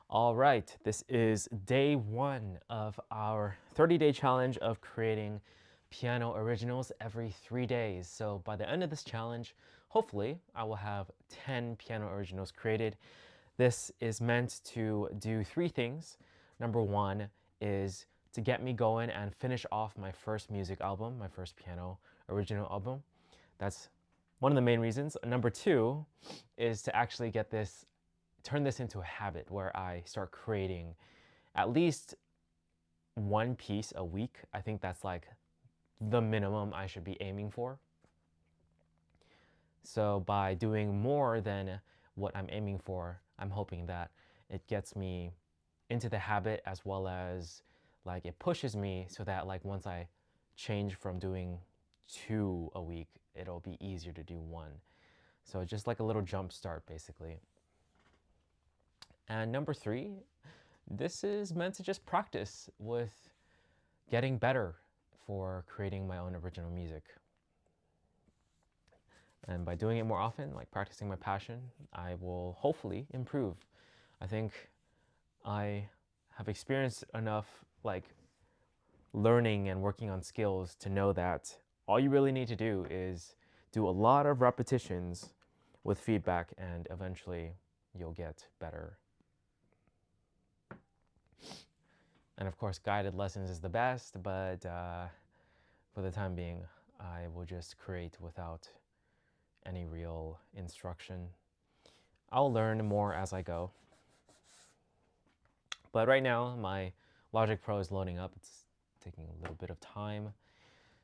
All right, this is day one of our 30-day challenge of creating piano originals every 3 days. So by the end of this challenge, hopefully I will have 10 piano originals created. This is meant to do three things. Number one is to get me going and finish off my first music album, my first piano original album. That's one of the main reasons. Number two is to actually turn this into a habit where I start creating at least one piece a week. I think that's like the minimum I should be aiming for. So by doing more than what I'm aiming for, I'm hoping that it gets me into the habit, as well as like it pushes me so that like once I change from doing two a week, it'll be easier to do one. So just like a little jump start basically. And number three, this is meant to just practice with getting better for creating my own original music. And by doing it more often, like practicing my passion, I will hopefully improve. I think I have experienced enough like learning and working on skills to know that all you really need to do is do a lot of repetitions with feedback, and eventually you'll get better. And of course, guided lessons is the best, but for the time being, I will just create without any real instruction. I'll learn more as I go. But right now, my Logic Pro is loading up. It's taking a little bit of time.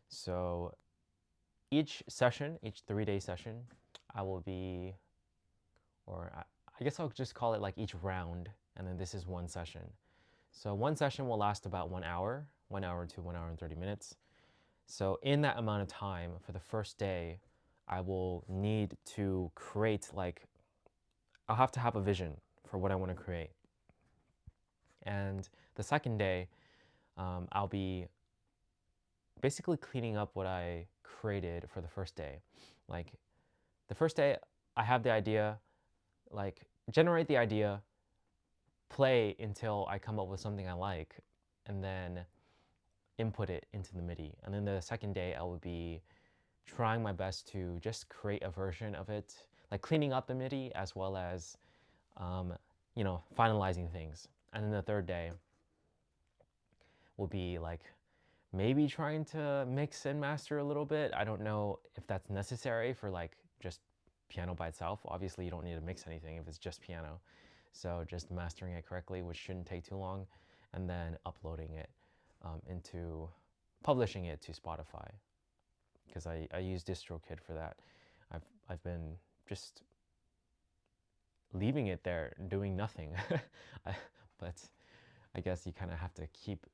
So each session, each 3-day session, I will be, or I guess I'll just call it like each round, and then this is one session. So one session will last about 1 hour to 1 hour and 30 minutes. So in that amount of time, for the first day, I will need to create like, I'll have to have a vision for what I want to create. And the second day, I'll be basically cleaning up what I created for the first day. Like the first day, I have the idea, like generate the idea, play until I come up with something I like, and then input it into the MIDI. And then the second day, I will be trying my best to just create a version of it, like cleaning up the MIDI as well as, um, finalizing things. And then the third day will be like maybe trying to mix and master a little bit. I don't know if that's necessary for like just piano by itself. Obviously, you don't need to mix anything if it's just piano. So just mastering it correctly, which shouldn't take too long, and then uploading it into publishing it to Spotify, because I use DistroKid for that. I've been just leaving it there doing nothing. But I guess you kind of have to keep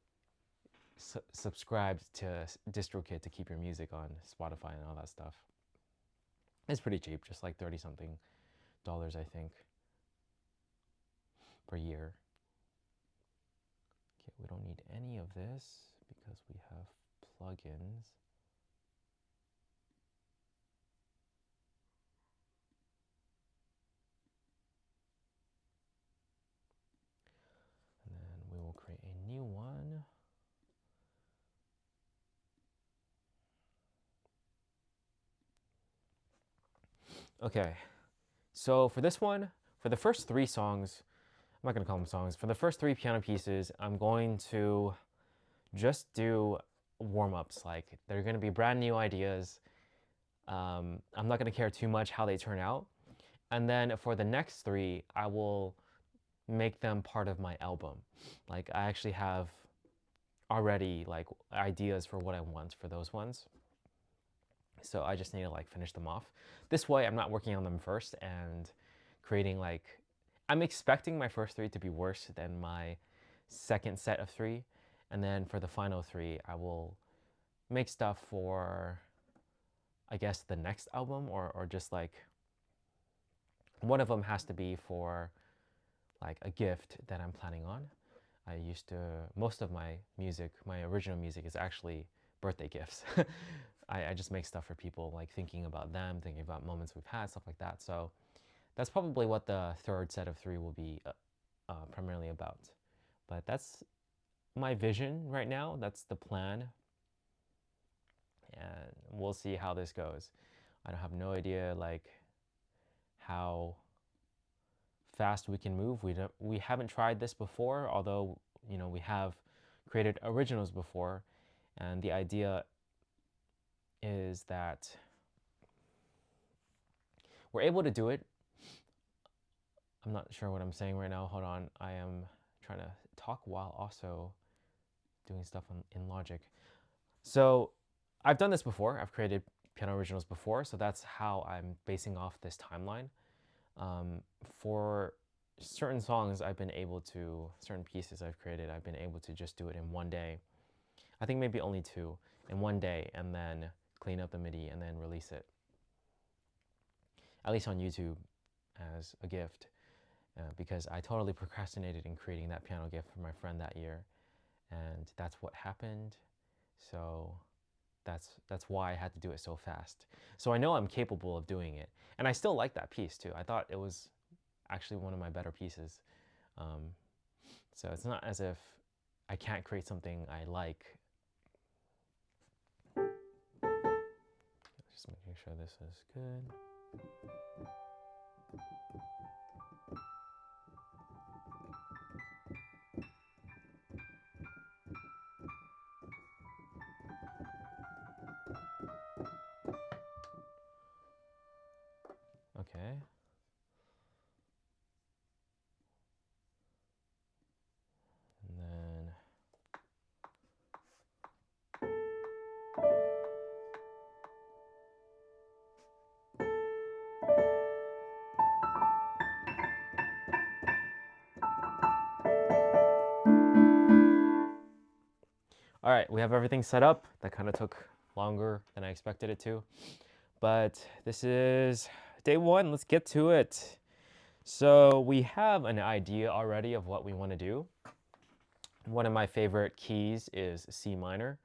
subscribed to DistroKid to keep your music on Spotify and all that stuff. It's pretty cheap, just like 30 something dollars, I think, per year. Okay, we don't need any of this because we have plugins. And then we will create a new one. Okay, so for this one, for the first three songs, I'm not gonna call them songs. For the first three piano pieces, I'm going to just do warm-ups. Like they're gonna be brand new ideas. I'm not gonna care too much how they turn out. And then for the next three, I will make them part of my album. Like I actually have already like ideas for what I want for those ones. So I just need to like finish them off. This way I'm not working on them first and creating like, I'm expecting my first three to be worse than my second set of three. And then for the final three, I will make stuff for, I guess, the next album, or just like one of them has to be for like a gift that I'm planning on. Most of my music, my original music is actually birthday gifts. I just make stuff for people, like thinking about them, thinking about moments we've had, stuff like that. So that's probably what the third set of three will be primarily about. But that's my vision right now. That's the plan. And we'll see how this goes. I don't have no idea like how fast we can move. We haven't tried this before, although we have created originals before, and the idea is that we're able to do it. I'm not sure what I'm saying right now. Hold on. I am trying to talk while also doing stuff in Logic. So I've done this before. I've created piano originals before, so that's how I'm basing off this timeline. For certain songs, certain pieces I've created, I've been able to just do it in one day. I think maybe only two in one day, and then clean up the MIDI and then release it. At least on YouTube as a gift, because I totally procrastinated in creating that piano gift for my friend that year, and that's what happened. So that's why I had to do it so fast. So I know I'm capable of doing it, and I still like that piece too. I thought it was actually one of my better pieces. So it's not as if I can't create something I like. Just making sure this is good. Okay. And then all right, we have everything set up. That kind of took longer than I expected it to. But this is day one. Let's get to it. So we have an idea already of what we want to do. One of my favorite keys is C minor.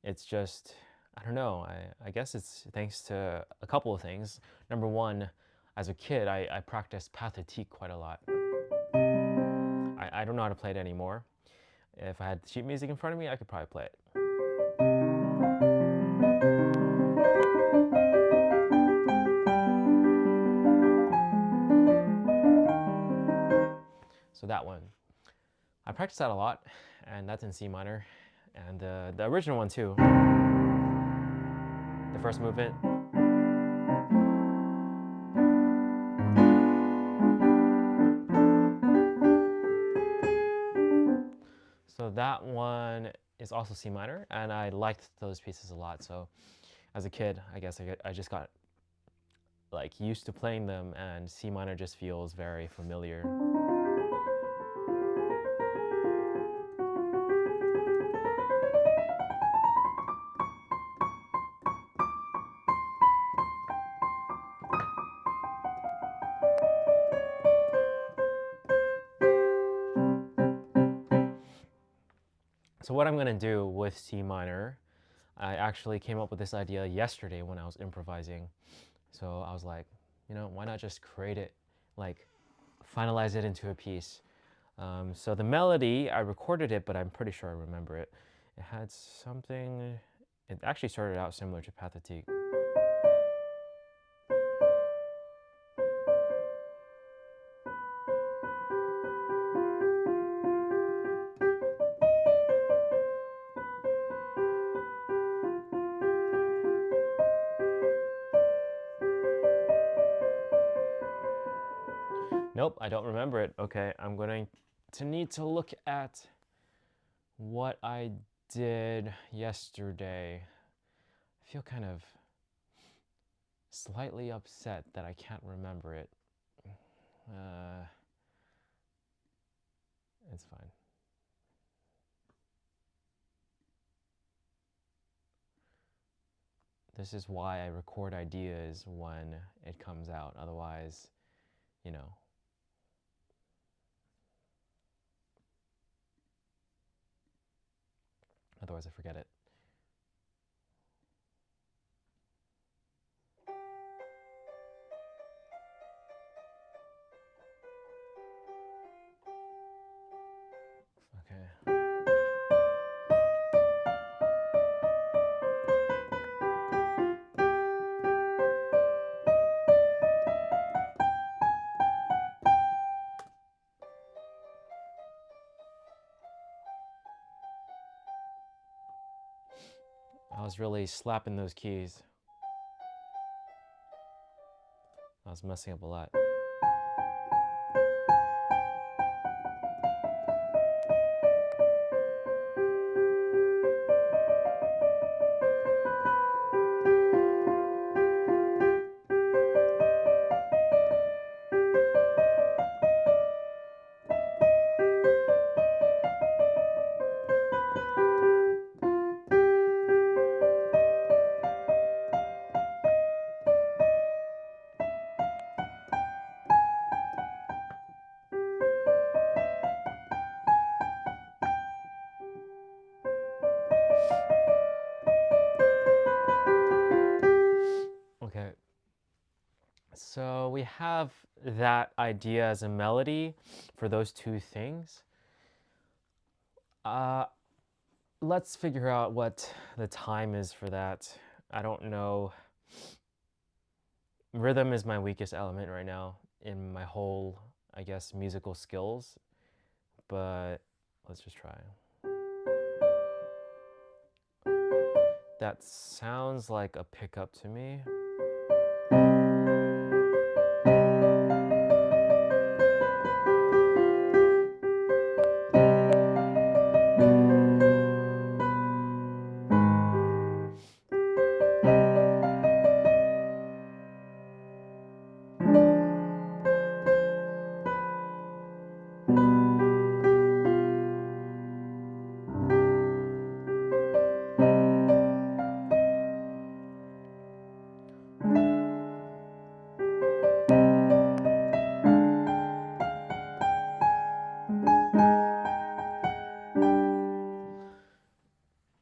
It's just, I don't know, I guess it's thanks to a couple of things. Number one, as a kid, I practiced Pathétique quite a lot. I don't know how to play it anymore. If I had sheet music in front of me, I could probably play it. So that one. I practiced that a lot, and that's in C minor. And the original one too. The first movement. So that one is also C minor, and I liked those pieces a lot. So as a kid, I guess I just got like used to playing them, and C minor just feels very familiar. So what I'm gonna do with C minor, I actually came up with this idea yesterday when I was improvising. So I was like, why not just create it, like finalize it into a piece. So the melody, I recorded it, but I'm pretty sure I remember it. It had something, it actually started out similar to Pathétique. Nope, I don't remember it. Okay, I'm going to need to look at what I did yesterday. I feel kind of slightly upset that I can't remember it. It's fine. This is why I record ideas when it comes out. Otherwise, otherwise I forget it. was really slapping those keys. I was messing up a lot. Okay, so we have that idea as a melody for those two things. Let's figure out what the time is for that. I don't know. Rhythm is my weakest element right now in my whole, I guess, musical skills, but let's just try. That sounds like a pickup to me.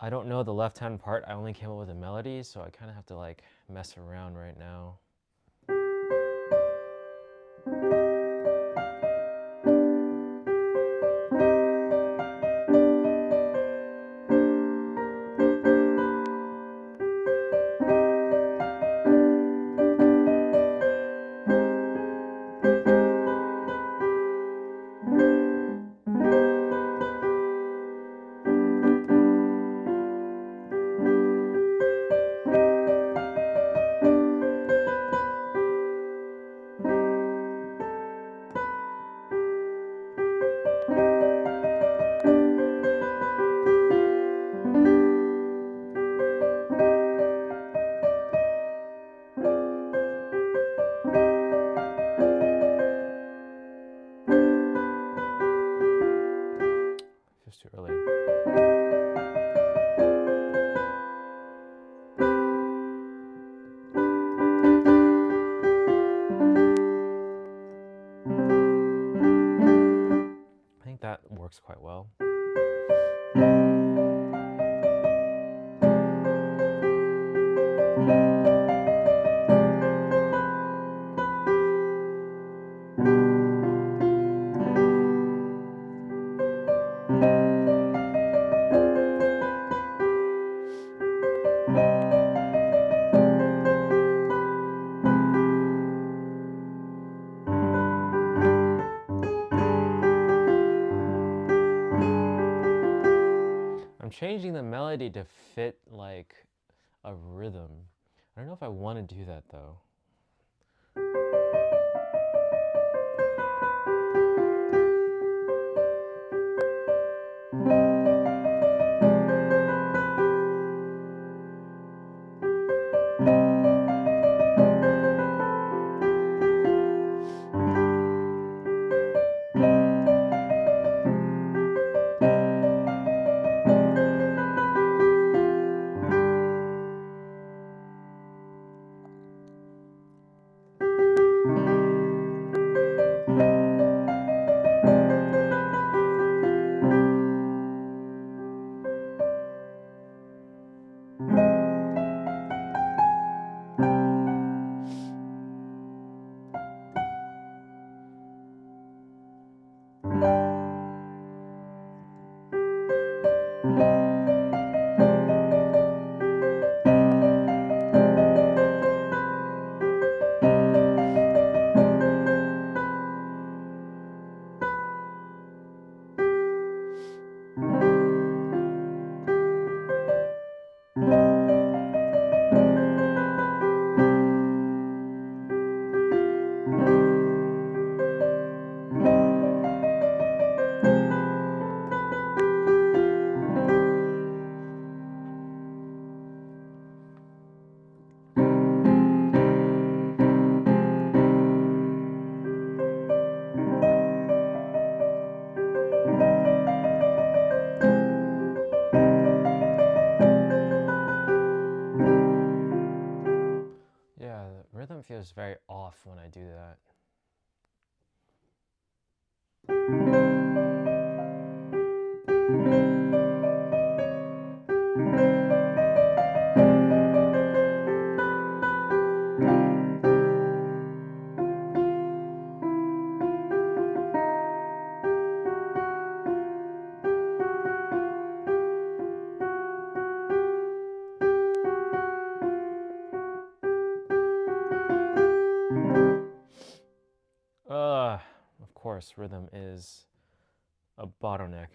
I don't know the left-hand part. I only came up with a melody, so I kind of have to like mess around right now. Just too early. I think that works quite well. I'm changing the melody to fit like a rhythm. I don't know if I want to do that though. off when I do that. Of course, rhythm is a bottleneck.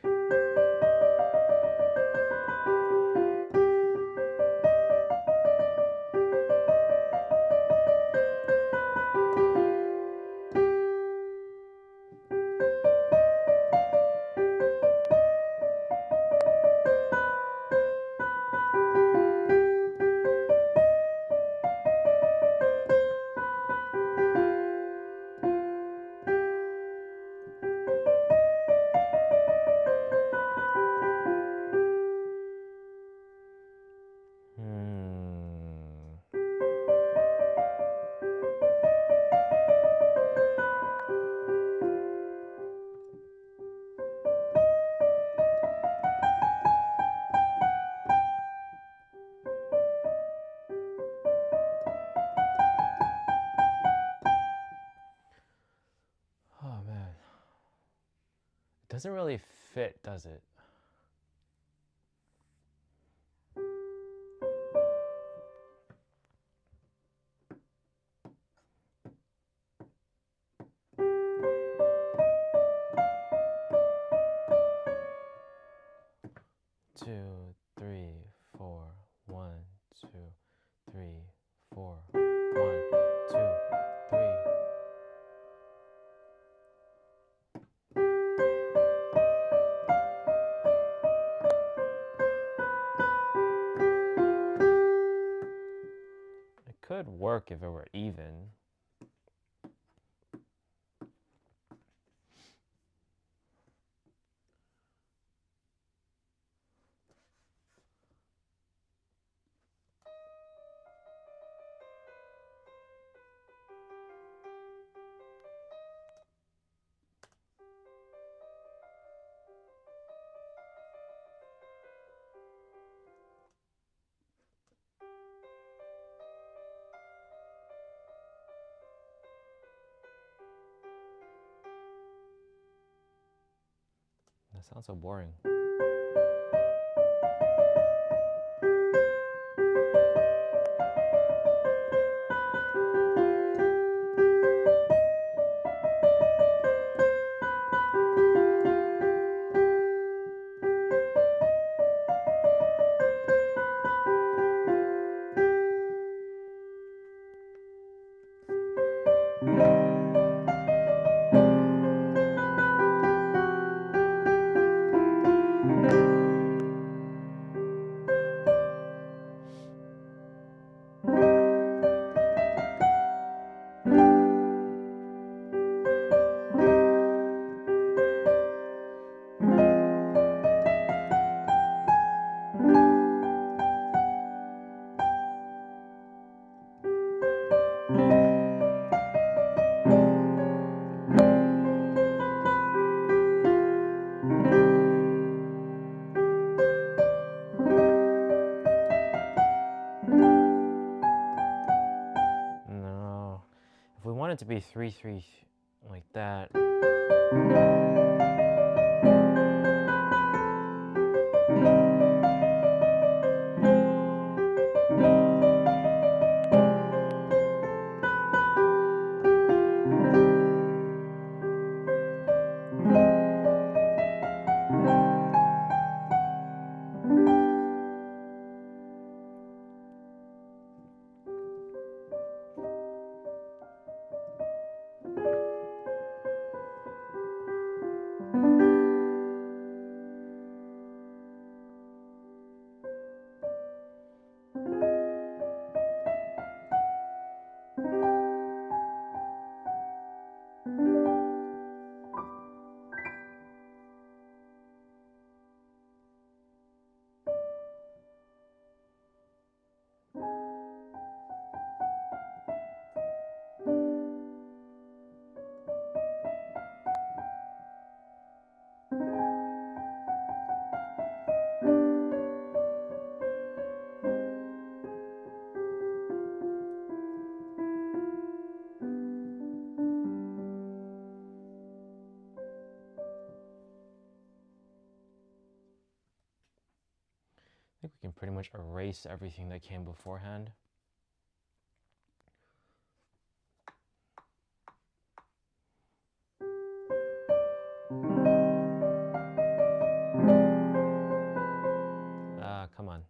Oh man. It doesn't really fit, does it? Two, three, four, 1, 2, 3, 4, 1, 2, 3. It could work if it were even. That sounds so boring. No. If we want it to be 3, 3 like that. can pretty much erase everything that came beforehand. Come on.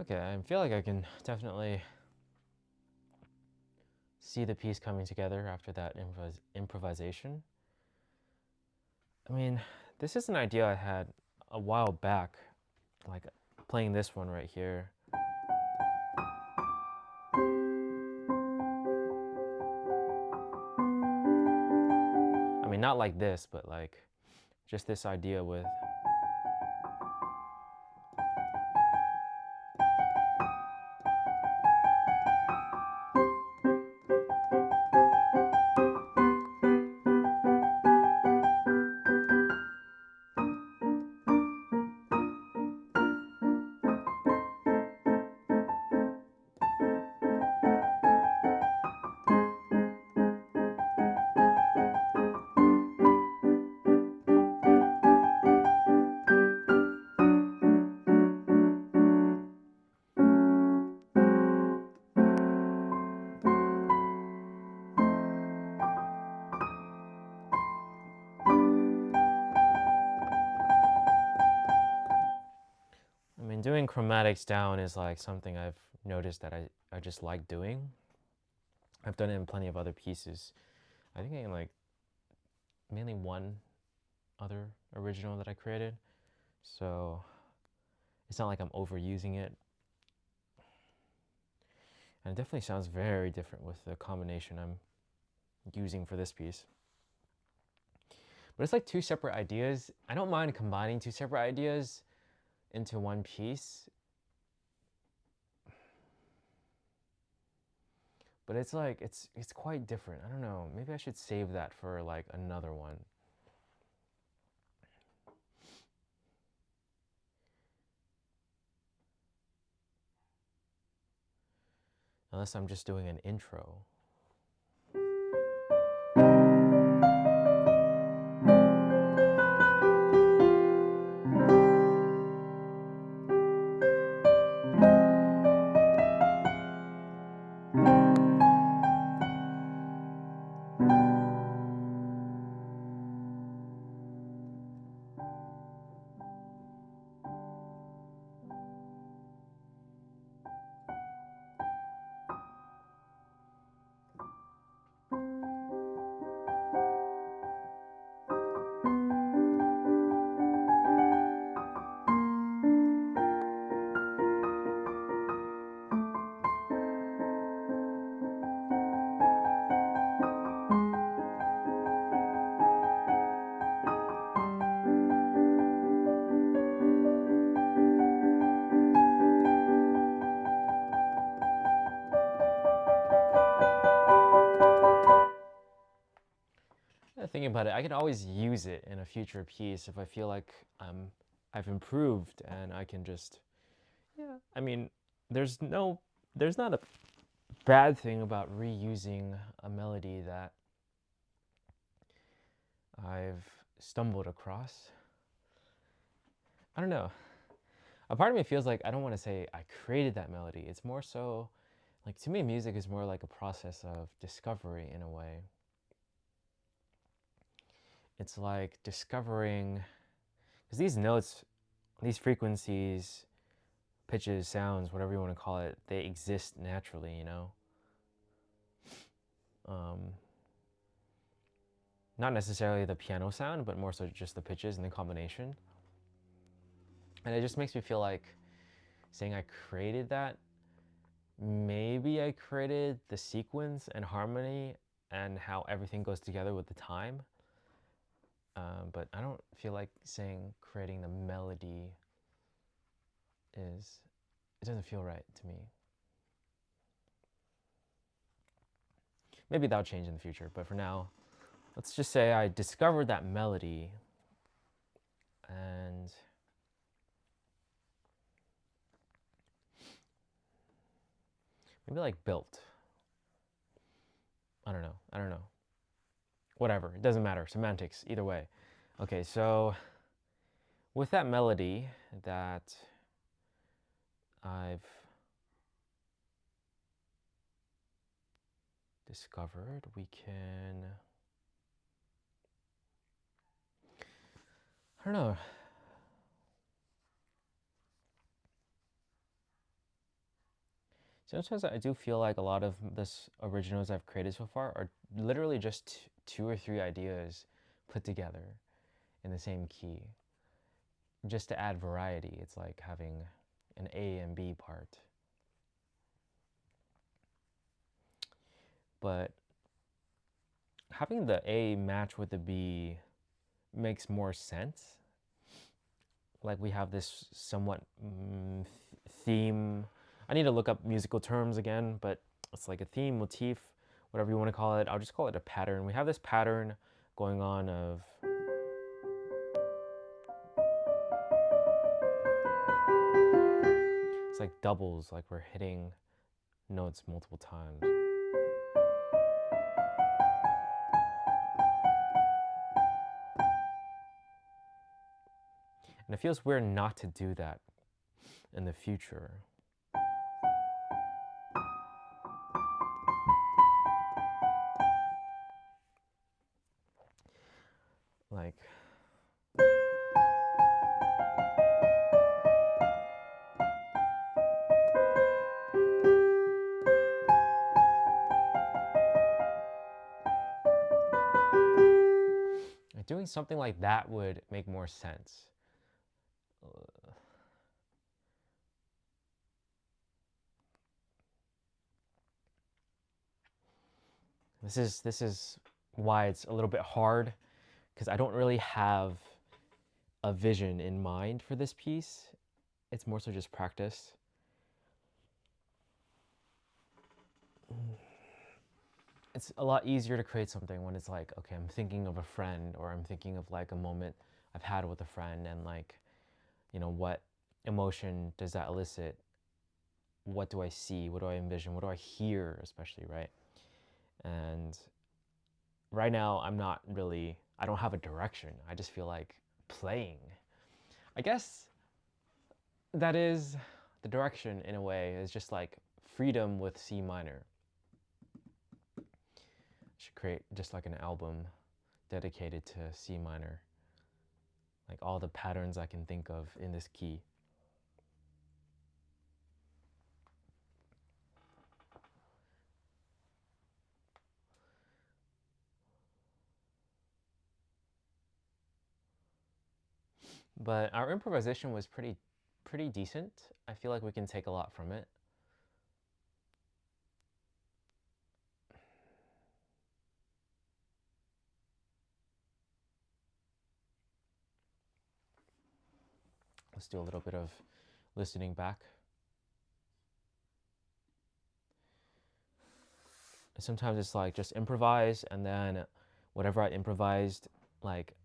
Okay, I feel like I can definitely see the piece coming together after that improvisation. I mean, this is an idea I had a while back, like playing this one right here. I mean, not like this, but like just this idea with. I mean, doing chromatics down is like something I've noticed that I just like doing. I've done it in plenty of other pieces. I think in like mainly one other original that I created. So it's not like I'm overusing it. And it definitely sounds very different with the combination I'm using for this piece. But it's like two separate ideas. I don't mind combining two separate ideas into one piece. But it's like it's quite different. I don't know. Maybe I should save that for like another one. Unless I'm just doing an intro. Thinking about it, I could always use it in a future piece if I feel like I've improved and I can just, yeah. I mean, there's not a bad thing about reusing a melody that I've stumbled across. I don't know. A part of me feels like I don't want to say I created that melody. It's more so like, to me, music is more like a process of discovery in a way. It's like discovering, because these notes, these frequencies, pitches, sounds, whatever you want to call it, they exist naturally, you know? Not necessarily the piano sound, but more so just the pitches and the combination. And it just makes me feel like saying I created that, maybe I created the sequence and harmony and how everything goes together with the time. But I don't feel like saying creating the melody is, it doesn't feel right to me. Maybe that'll change in the future, but for now, let's just say I discovered that melody and maybe like built. I don't know. Whatever, it doesn't matter. Semantics, either way. Okay, so with that melody that I've discovered, we can, I don't know. Sometimes I do feel like a lot of this originals I've created so far are literally just two or three ideas put together in the same key, just to add variety. It's like having an A and B part. But having the A match with the B makes more sense. Like we have this somewhat theme. I need to look up musical terms again, but it's like a theme, motif, whatever you want to call it. I'll just call it a pattern. We have this pattern going on of it's like doubles, like we're hitting notes multiple times. And it feels weird not to do that in the future. Like, doing something like that would make more sense. This is why it's a little bit hard, because I don't really have a vision in mind for this piece. It's more so just practice. It's a lot easier to create something when it's like, okay, I'm thinking of a friend, or I'm thinking of like a moment I've had with a friend, and like, you know, what emotion does that elicit? What do I see? What do I envision? What do I hear, especially, right? And right now, I don't have a direction. I just feel like playing. I guess that is the direction in a way, is just like freedom with C minor. Should create just like an album dedicated to C minor. Like all the patterns I can think of in this key. But our improvisation was pretty decent. I feel like we can take a lot from it. Let's do a little bit of listening back. Sometimes it's like just improvise, and then whatever I improvised, like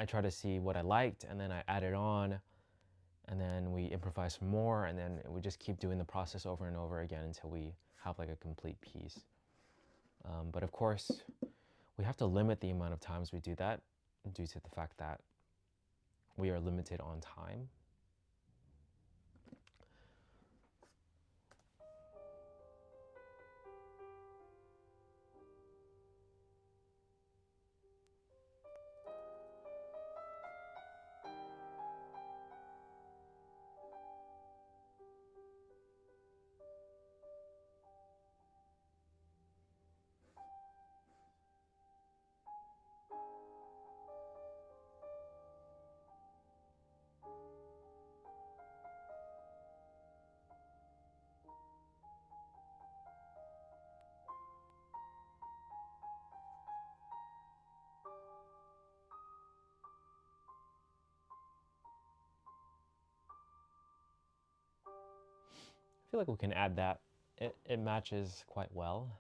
I try to see what I liked, and then I add it on, and then we improvise some more, and then we just keep doing the process over and over again until we have like a complete piece. But of course, we have to limit the amount of times we do that due to the fact that we are limited on time. I feel like we can add that. It matches quite well.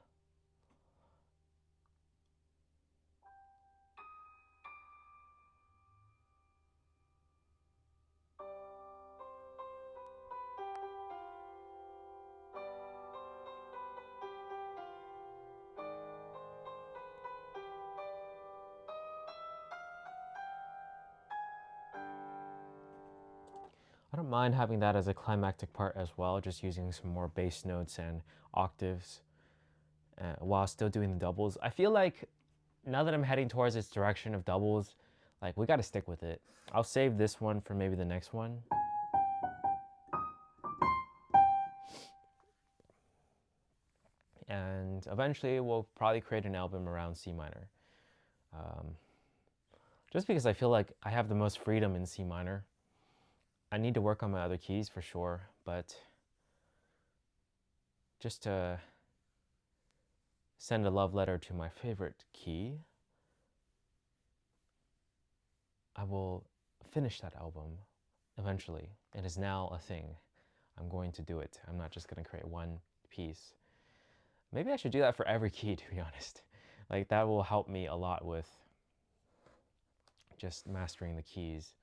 I don't mind having that as a climactic part as well, just using some more bass notes and octaves while still doing the doubles. I feel like now that I'm heading towards this direction of doubles, like we got to stick with it. I'll save this one for maybe the next one. and eventually we'll probably create an album around C minor. Just because I feel like I have the most freedom in C minor. I need to work on my other keys for sure, but just to send a love letter to my favorite key, I will finish that album eventually. It is now a thing. I'm going to do it. I'm not just going to create one piece. Maybe I should do that for every key, to be honest. Like, that will help me a lot with just mastering the keys.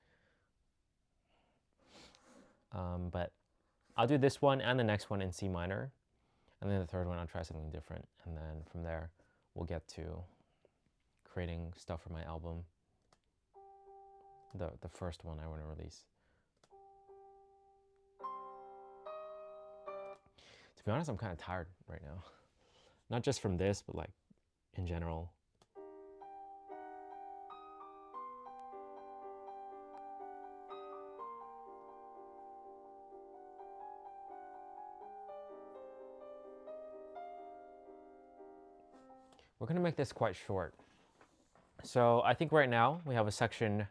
But I'll do this one and the next one in C minor. And then the third one, I'll try something different. And then from there, we'll get to creating stuff for my album. The first one I want to release. To be honest, I'm kind of tired right now. Not just from this, but like in general. We're going to make this quite short. So I think right now we have a section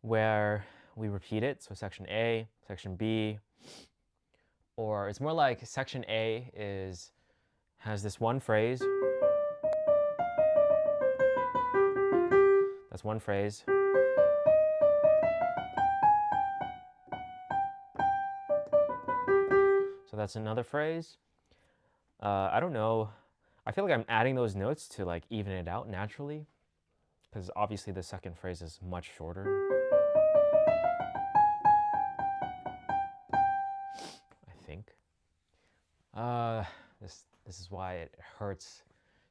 where we repeat it. So section A, section B, or it's more like section A has this one phrase. That's one phrase. So that's another phrase. I don't know. I feel like I'm adding those notes to like even it out naturally, because obviously the second phrase is much shorter. I think. This is why it hurts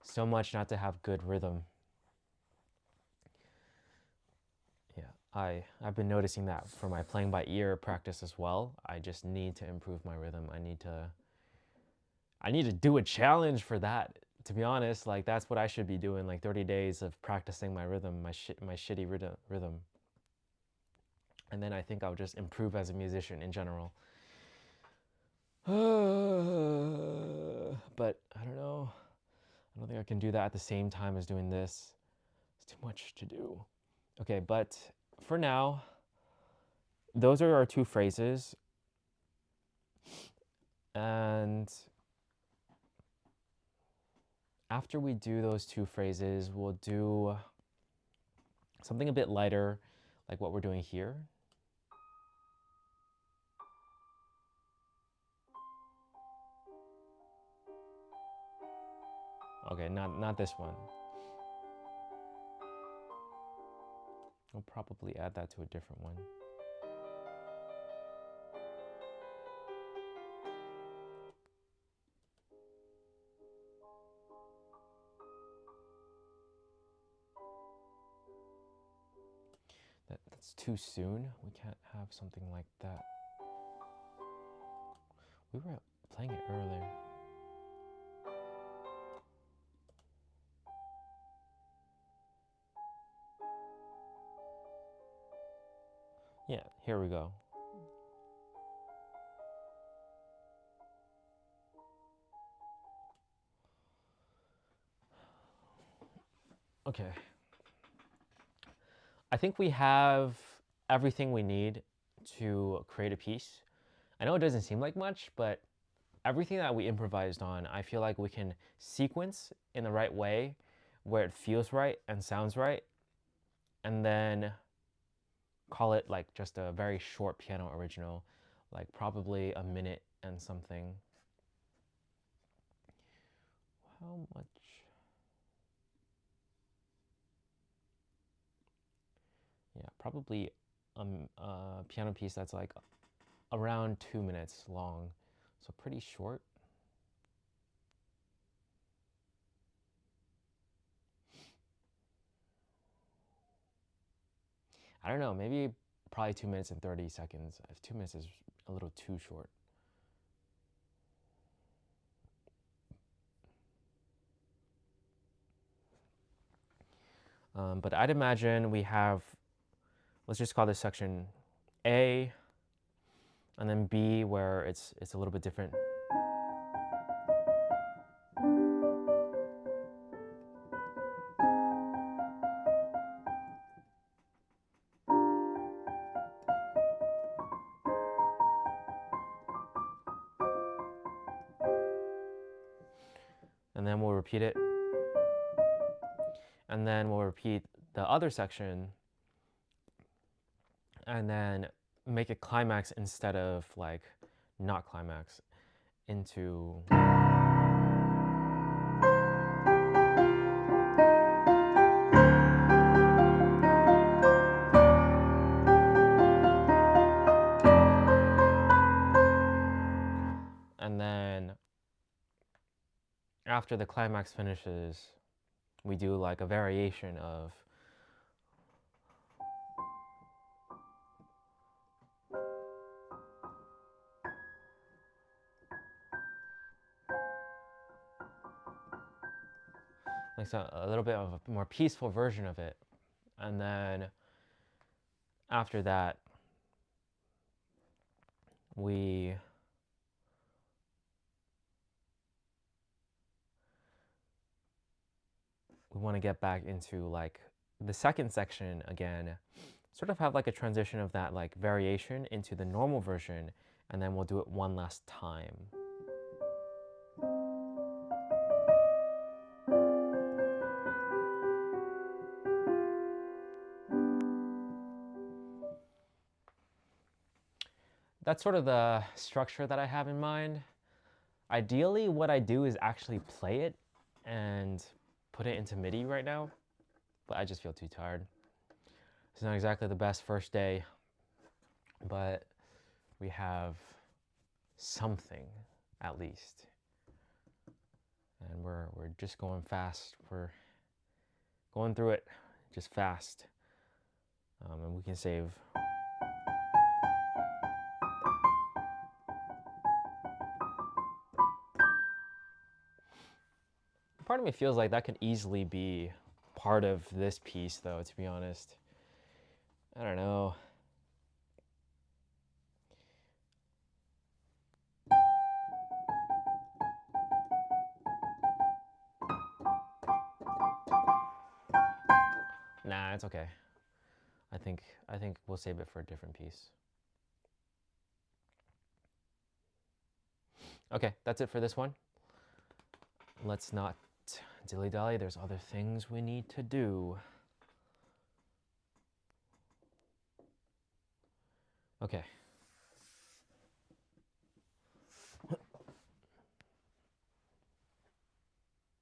so much not to have good rhythm. Yeah, I've been noticing that for my playing by ear practice as well. I just need to improve my rhythm. I need to do a challenge for that. To be honest, like that's what I should be doing, like 30 days of practicing my rhythm, my shitty rhythm. And then I think I'll just improve as a musician in general. But I don't know. I don't think I can do that at the same time as doing this. It's too much to do. Okay, but for now, those are our two phrases. And after we do those two phrases, we'll do something a bit lighter, like what we're doing here. Okay, not this one. I'll probably add that to a different one. That's too soon. We can't have something like that. We were playing it earlier. Yeah, here we go. Okay. I think we have everything we need to create a piece. I know it doesn't seem like much, but everything that we improvised on, I feel like we can sequence in the right way where it feels right and sounds right, and then call it like just a very short piano original, like probably a minute and something. How much? Yeah, probably a piano piece that's like around 2 minutes long, so pretty short. I don't know, maybe probably 2 minutes and 30 seconds. If 2 minutes is a little too short. But I'd imagine we have, let's just call this section A, and then B where it's a little bit different. and then we'll repeat it. And then we'll repeat the other section and then make it climax instead of like not climax into. And then after the climax finishes, we do like a variation of like so a little bit of a more peaceful version of it. And then after that, we want to get back into like the second section again, sort of have like a transition of that like variation into the normal version, and then we'll do it one last time. That's sort of the structure that I have in mind. Ideally, what I do is actually play it and put it into MIDI right now, but I just feel too tired. It's not exactly the best first day, but we have something at least. And we're just going fast. We're going through it just fast. And we can save. Part of me feels like that could easily be part of this piece, though, to be honest. I don't know. Nah, it's okay. I think we'll save it for a different piece. Okay, that's it for this one. Let's not dilly-dally. There's other things we need to do. Okay.